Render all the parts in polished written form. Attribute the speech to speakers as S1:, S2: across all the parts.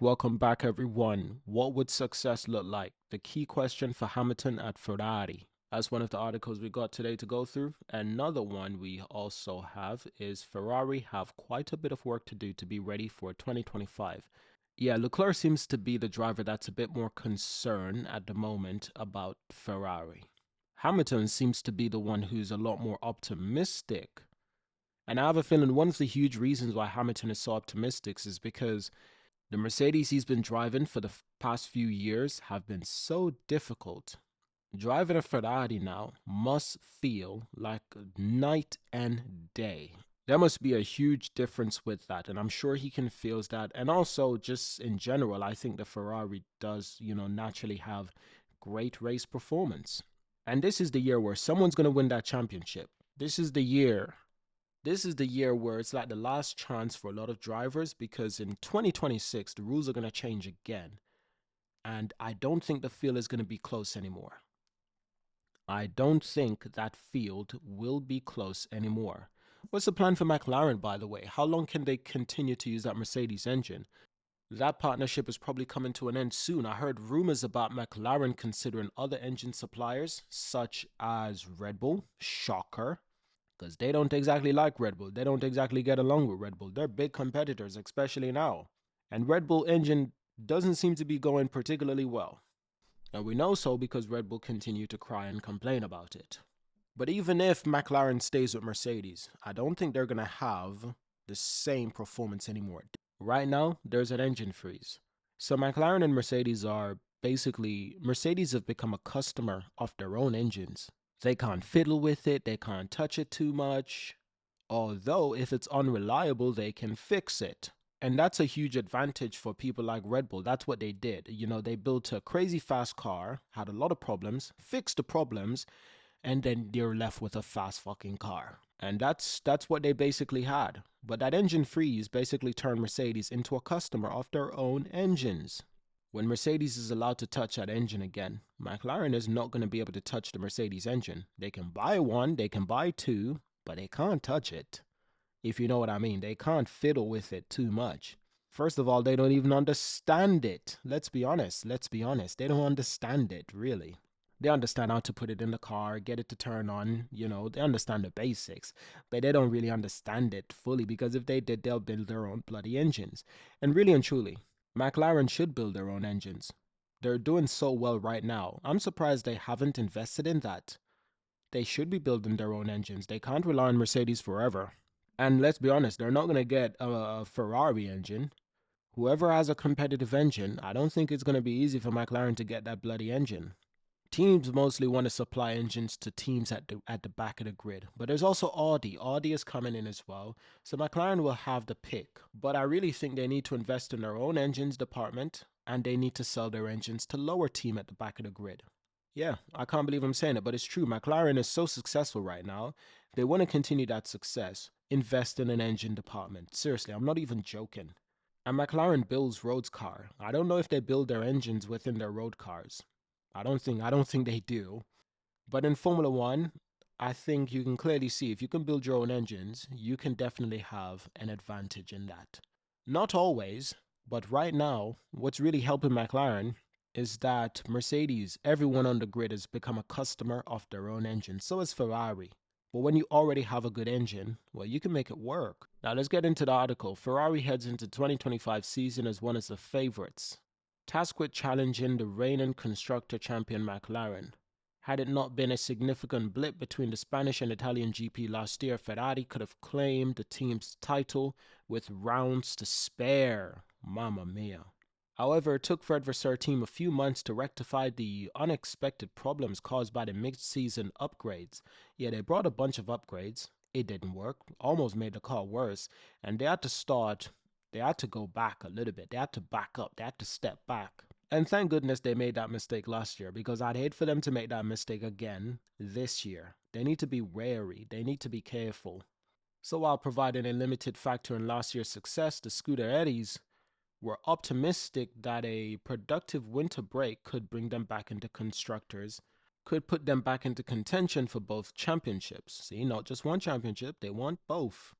S1: welcome back everyone. What would success look like? The key question for Hamilton at Ferrari. That's one of the articles we got today to go through. Another one we also have is Ferrari have quite a bit of work to do to be ready for 2025. Yeah, Leclerc seems to be the driver that's a bit more concerned at the moment about Ferrari. Hamilton seems to be the one who's a lot more optimistic. And I have a feeling one of the huge reasons why Hamilton is so optimistic is because the Mercedes he's been driving for the past few years have been so difficult. Driving a Ferrari now must feel like night and day. There must be a huge difference with that, and I'm sure he can feel that. And also, just in general, I think the Ferrari does, naturally have great race performance. And this is the year where someone's going to win that championship. This is the year where it's like the last chance for a lot of drivers, because in 2026 the rules are going to change again, and I don't think the field is going to be close anymore. I don't think that field will be close anymore. What's the plan for McLaren, by the way? How long can they continue to use that Mercedes engine? That partnership is probably coming to an end soon. I heard rumors about McLaren considering other engine suppliers such as Red Bull. Shocker, because they don't exactly like Red Bull. They don't exactly get along with Red Bull. They're big competitors, especially now. And Red Bull engine doesn't seem to be going particularly well. And we know so because Red Bull continue to cry and complain about it. But even if McLaren stays with Mercedes, I don't think they're going to have the same performance anymore. Right now, there's an engine freeze. So McLaren and Mercedes Mercedes have become a customer of their own engines. They can't fiddle with it, they can't touch it too much. Although, if it's unreliable, they can fix it. And that's a huge advantage for people like Red Bull. That's what they did. They built a crazy fast car, had a lot of problems, fixed the problems, and then they're left with a fast fucking car. And that's what they basically had. But that engine freeze basically turned Mercedes into a customer of their own engines. When Mercedes is allowed to touch that engine again, McLaren is not going to be able to touch the Mercedes engine. They can buy one, they can buy two, but they can't touch it. If you know what I mean, they can't fiddle with it too much. First of all, they don't even understand it. Let's be honest. They don't understand it, really. They understand how to put it in the car, get it to turn on, they understand the basics, but they don't really understand it fully, because if they did, they'll build their own bloody engines. And really and truly, McLaren should build their own engines. They're doing so well right now. I'm surprised they haven't invested in that. They should be building their own engines. They can't rely on Mercedes forever. And let's be honest, they're not going to get a Ferrari engine. Whoever has a competitive engine, I don't think it's going to be easy for McLaren to get that bloody engine. Teams mostly want to supply engines to teams at the back of the grid. But there's also Audi. Audi is coming in as well. So McLaren will have the pick. But I really think they need to invest in their own engines department, and they need to sell their engines to lower team at the back of the grid. Yeah, I can't believe I'm saying it, but it's true. McLaren is so successful right now. If they want to continue that success, invest in an engine department. Seriously, I'm not even joking. And McLaren builds road car. I don't know if they build their engines within their road cars. I don't think they do. But in Formula One, I think you can clearly see if you can build your own engines, you can definitely have an advantage in that. Not always, but right now, what's really helping McLaren is that Mercedes, everyone on the grid has become a customer of their own engine. So is Ferrari. But when you already have a good engine, well, you can make it work. Now let's get into the article. Ferrari heads into 2025 season as one of the favorites, tasked with challenging the reigning constructor champion McLaren. Had it not been a significant blip between the Spanish and Italian GP last year, Ferrari could have claimed the team's title with rounds to spare. Mamma mia. However, it took Fred Vasseur team a few months to rectify the unexpected problems caused by the mid-season upgrades. Yeah, they brought a bunch of upgrades. It didn't work, almost made the car worse, and they had to go back a little bit. They had to back up, they had to step back. And thank goodness they made that mistake last year, because I'd hate for them to make that mistake again this year. They need to be wary, they need to be careful. So while providing a limited factor in last year's success, the Scuderi's were optimistic that a productive winter break could bring them back into constructors, could put them back into contention for both championships. See, not just one championship, they want both.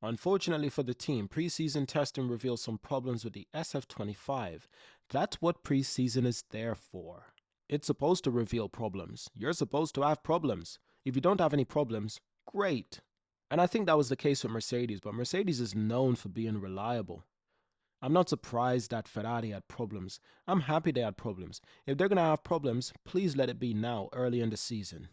S1: Unfortunately for the team, preseason testing revealed some problems with the SF25. That's what preseason is there for. It's supposed to reveal problems. You're supposed to have problems. If you don't have any problems, great. And I think that was the case with Mercedes, but Mercedes is known for being reliable. I'm not surprised that Ferrari had problems. I'm happy they had problems. If they're going to have problems, please let it be now, early in the season.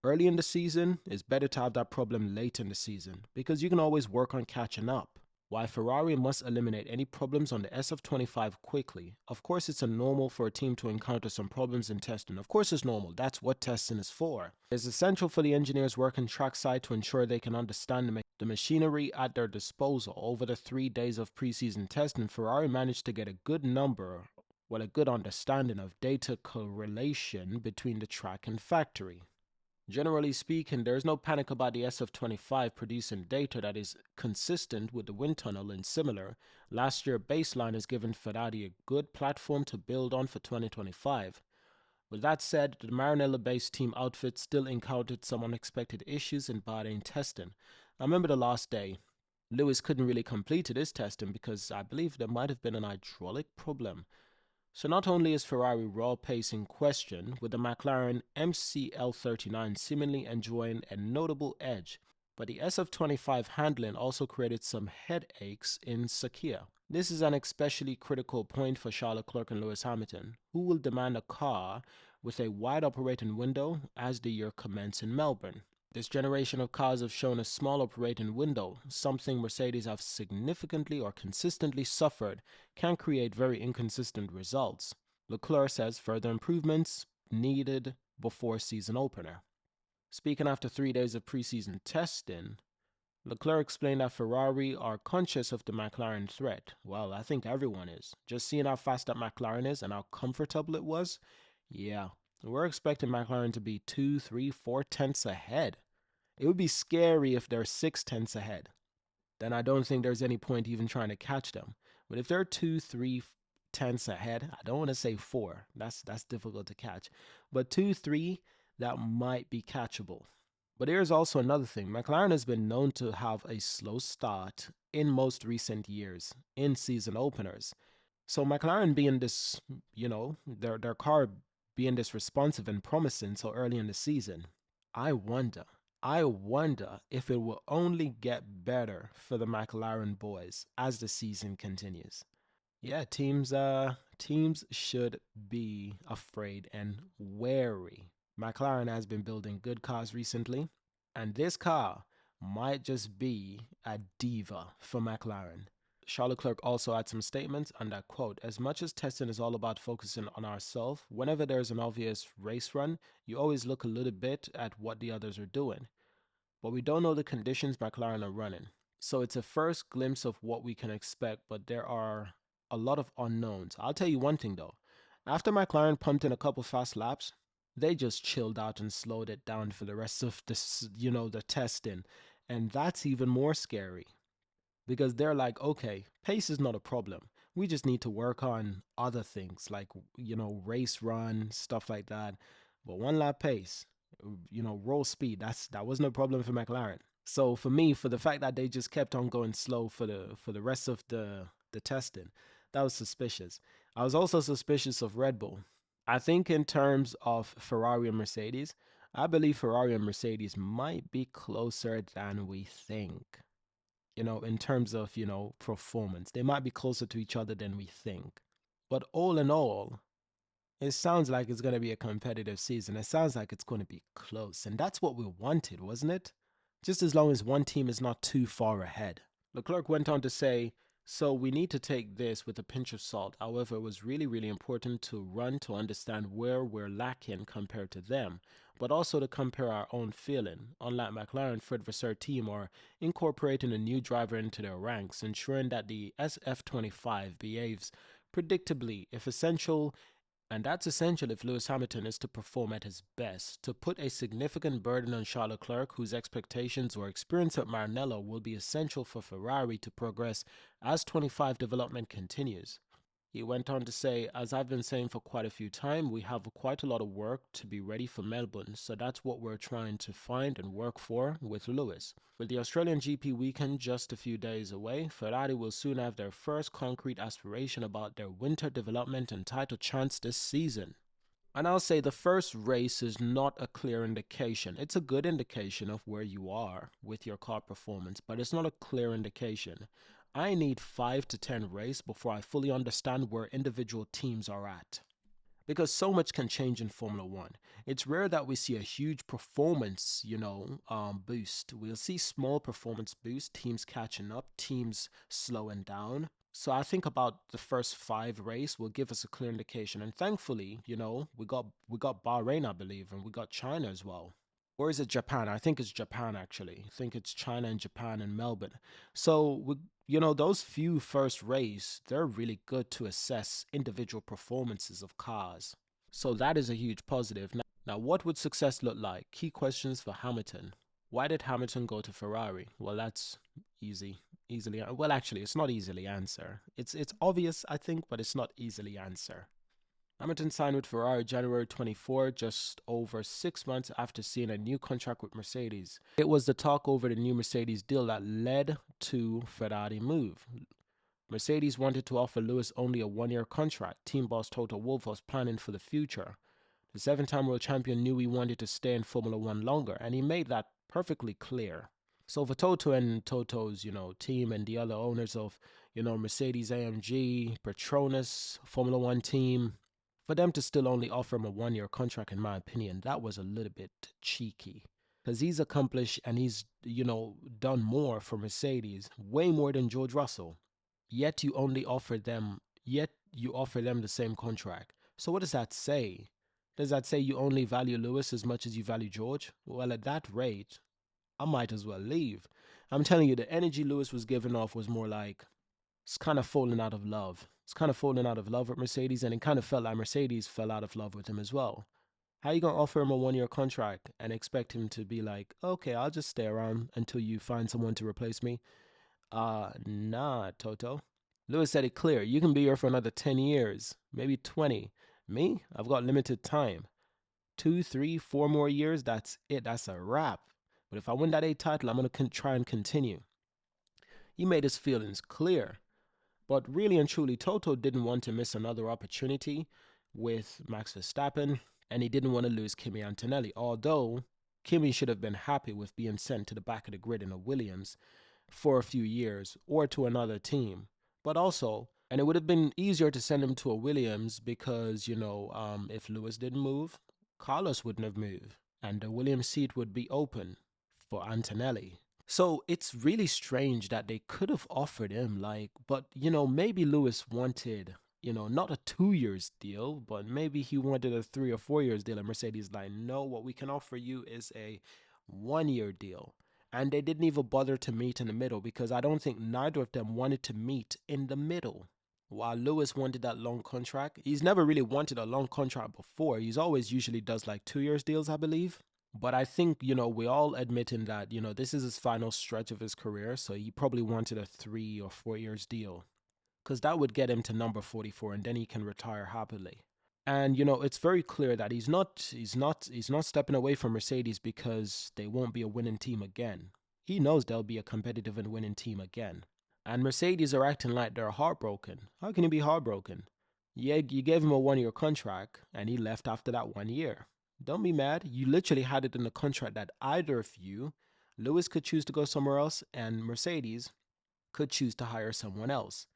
S1: Early in the season, it's better to have that problem late in the season because you can always work on catching up. While Ferrari must eliminate any problems on the SF25 quickly, of course it's normal for a team to encounter some problems in testing. Of course it's normal, that's what testing is for. It's essential for the engineers working trackside to ensure they can understand the machinery at their disposal. Over the 3 days of preseason testing, Ferrari managed to get a good understanding of data correlation between the track and factory. Generally speaking, there is no panic about the SF25 producing data that is consistent with the wind tunnel and similar. Last year's baseline has given Ferrari a good platform to build on for 2025. With that said, the Maranello-based team outfit still encountered some unexpected issues in Bahrain testing. I remember the last day, Lewis couldn't really complete his testing because I believe there might have been an hydraulic problem. So not only is Ferrari raw pace in question, with the McLaren MCL39 seemingly enjoying a notable edge, but the SF25 handling also created some headaches in Sakhir. This is an especially critical point for Charles Leclerc and Lewis Hamilton, who will demand a car with a wide operating window as the year commences in Melbourne. This generation of cars have shown a small operating window, something Mercedes have significantly or consistently suffered, can create very inconsistent results. Leclerc says further improvements needed before season opener. Speaking after 3 days of preseason testing, Leclerc explained that Ferrari are conscious of the McLaren threat. Well, I think everyone is. Just seeing how fast that McLaren is and how comfortable it was, yeah, we're expecting McLaren to be 2, 3, 4 tenths ahead. It would be scary if they're 6 tenths ahead. Then I don't think there's any point even trying to catch them. But if they're 2, 3 tenths ahead, I don't want to say 4. That's difficult to catch. But 2, 3, that might be catchable. But here's also another thing. McLaren has been known to have a slow start in most recent years in season openers. So McLaren being this, their car being this responsive and promising so early in the season, I wonder if it will only get better for the McLaren boys as the season continues. Yeah, teams should be afraid and wary. McLaren has been building good cars recently, and this car might just be a diva for McLaren. Charles Leclerc also had some statements, and I quote, "As much as testing is all about focusing on ourselves, whenever there's an obvious race run, you always look a little bit at what the others are doing. But we don't know the conditions McLaren are running. So it's a first glimpse of what we can expect, but there are a lot of unknowns. I'll tell you one thing though. After McLaren pumped in a couple fast laps, they just chilled out and slowed it down for the rest of this, the testing. And that's even more scary because they're like, okay, pace is not a problem. We just need to work on other things like, race run, stuff like that. But one lap pace, roll speed, that wasn't a problem for McLaren. So for me, for the fact that they just kept on going slow for the rest of the testing, that was suspicious. I was also suspicious of Red Bull. I think in terms of Ferrari and Mercedes, I believe Ferrari and Mercedes might be closer than we think. In terms of, performance, they might be closer to each other than we think. But all in all, it sounds like it's going to be a competitive season. It sounds like it's going to be close. And that's what we wanted, wasn't it? Just as long as one team is not too far ahead. Leclerc went on to say, "So we need to take this with a pinch of salt. However, it was really, really important to run to understand where we're lacking compared to them, but also to compare our own feeling. Unlike McLaren, Fred Vasseur team are incorporating a new driver into their ranks, ensuring that the SF25 behaves predictably, if essential, and that's essential if Lewis Hamilton is to perform at his best. To put a significant burden on Charles Leclerc, whose expectations or experience at Maranello will be essential for Ferrari to progress as 25 development continues." He went on to say, as I've been saying for quite a few times, we have quite a lot of work to be ready for Melbourne, so that's what we're trying to find and work for with Lewis. With the Australian GP weekend just a few days away, Ferrari will soon have their first concrete aspiration about their winter development and title chance this season. And I'll say the first race is not a clear indication. It's a good indication of where you are with your car performance, but it's not a clear indication. I need 5 to 10 races before I fully understand where individual teams are at. Because so much can change in Formula One. It's rare that we see a huge performance, boost. We'll see small performance boost, teams catching up, teams slowing down. So I think about the first 5 race will give us a clear indication. And thankfully, we got Bahrain, I believe, and we got China as well. Or is it Japan? I think it's Japan actually. I think it's China and Japan and Melbourne. So those few first race, they're really good to assess individual performances of cars. So that is a huge positive. Now, what would success look like? Key questions for Hamilton. Why did Hamilton go to Ferrari? Well, that's easily. Well, actually, it's not easily answer. It's obvious, I think, but it's not easily answer. Hamilton signed with Ferrari January 24, just over 6 months after seeing a new contract with Mercedes. It was the talk over the new Mercedes deal that led to Ferrari move. Mercedes wanted to offer Lewis only a 1-year contract. Team boss Toto Wolff was planning for the future. The 7-time world champion knew he wanted to stay in Formula One longer, and he made that perfectly clear. So for Toto and Toto's, team and the other owners of, Mercedes AMG, Petronas, Formula One team, for them to still only offer him a 1-year contract, in my opinion, that was a little bit cheeky. Because he's accomplished and he's, done more for Mercedes, way more than George Russell. Yet you offer them the same contract. So what does that say? Does that say you only value Lewis as much as you value George? Well, at that rate, I might as well leave. I'm telling you, the energy Lewis was giving off was more like, it's kind of falling out of love. It's kind of falling out of love with Mercedes, and it kind of felt like Mercedes fell out of love with him as well. How you gonna offer him a 1-year contract and expect him to be like, okay, I'll just stay around until you find someone to replace me? Nah, Toto. Lewis said it clear. You can be here for another 10 years, maybe 20. Me? I've got limited time. 2, 3, 4 more years, that's it. That's a wrap. But if I win that A title, I'm going to try and continue. He made his feelings clear. But really and truly, Toto didn't want to miss another opportunity with Max Verstappen, and he didn't want to lose Kimi Antonelli, although Kimi should have been happy with being sent to the back of the grid in a Williams for a few years or to another team. But also, and it would have been easier to send him to a Williams because, if Lewis didn't move, Carlos wouldn't have moved, and the Williams seat would be open for Antonelli. So it's really strange that they could have offered him but maybe Lewis wanted, not a 2 years deal, but maybe he wanted a 3 or 4 years deal. And Mercedes like, no, what we can offer you is a 1-year deal. And they didn't even bother to meet in the middle because I don't think neither of them wanted to meet in the middle. While Lewis wanted that long contract, he's never really wanted a long contract before. He's always usually does 2 years deals, I believe. But I think, we all admitting that, this is his final stretch of his career. So he probably wanted a 3 or 4 years deal because that would get him to number 44 and then he can retire happily. And, it's very clear that he's not stepping away from Mercedes because they won't be a winning team again. He knows they'll be a competitive and winning team again. And Mercedes are acting like they're heartbroken. How can he be heartbroken? Yeah, you gave him a 1-year contract and he left after that 1 year. Don't be mad. You literally had it in the contract that either of you, Lewis could choose to go somewhere else and Mercedes could choose to hire someone else.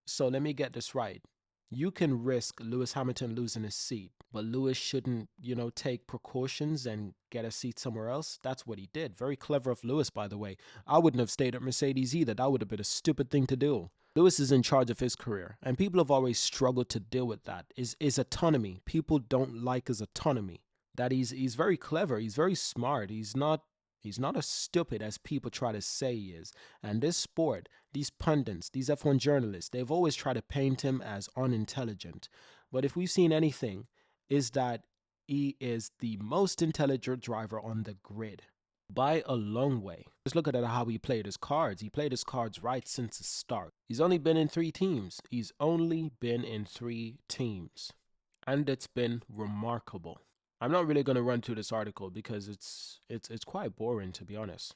S1: So let me get this right. You can risk Lewis Hamilton losing his seat, but Lewis shouldn't, take precautions and get a seat somewhere else. That's what he did. Very clever of Lewis, by the way. I wouldn't have stayed at Mercedes either. That would have been a stupid thing to do. Lewis is in charge of his career, and people have always struggled to deal with that. Is autonomy. People don't like his autonomy. That he's very clever. He's very smart. He's not as stupid as people try to say he is. And this sport, these pundits, these F1 journalists, they've always tried to paint him as unintelligent. But if we've seen anything, is that he is the most intelligent driver on the grid. by a long way. Just look at how he played his cards. He played his cards right since the start. He's only been in 3 teams. He's only been in 3 teams. And it's been remarkable. I'm not really going to run through this article because it's quite boring, to be honest.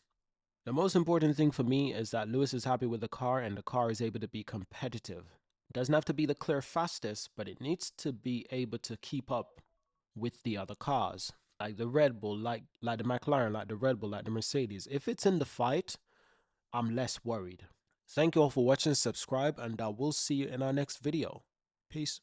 S1: The most important thing for me is that Lewis is happy with the car and the car is able to be competitive. It doesn't have to be the clear fastest, but it needs to be able to keep up with the other cars. Like the Red Bull, like the McLaren, like the Red Bull, like the Mercedes. If it's in the fight, I'm less worried. Thank you all for watching, subscribe, and I will see you in our next video. Peace.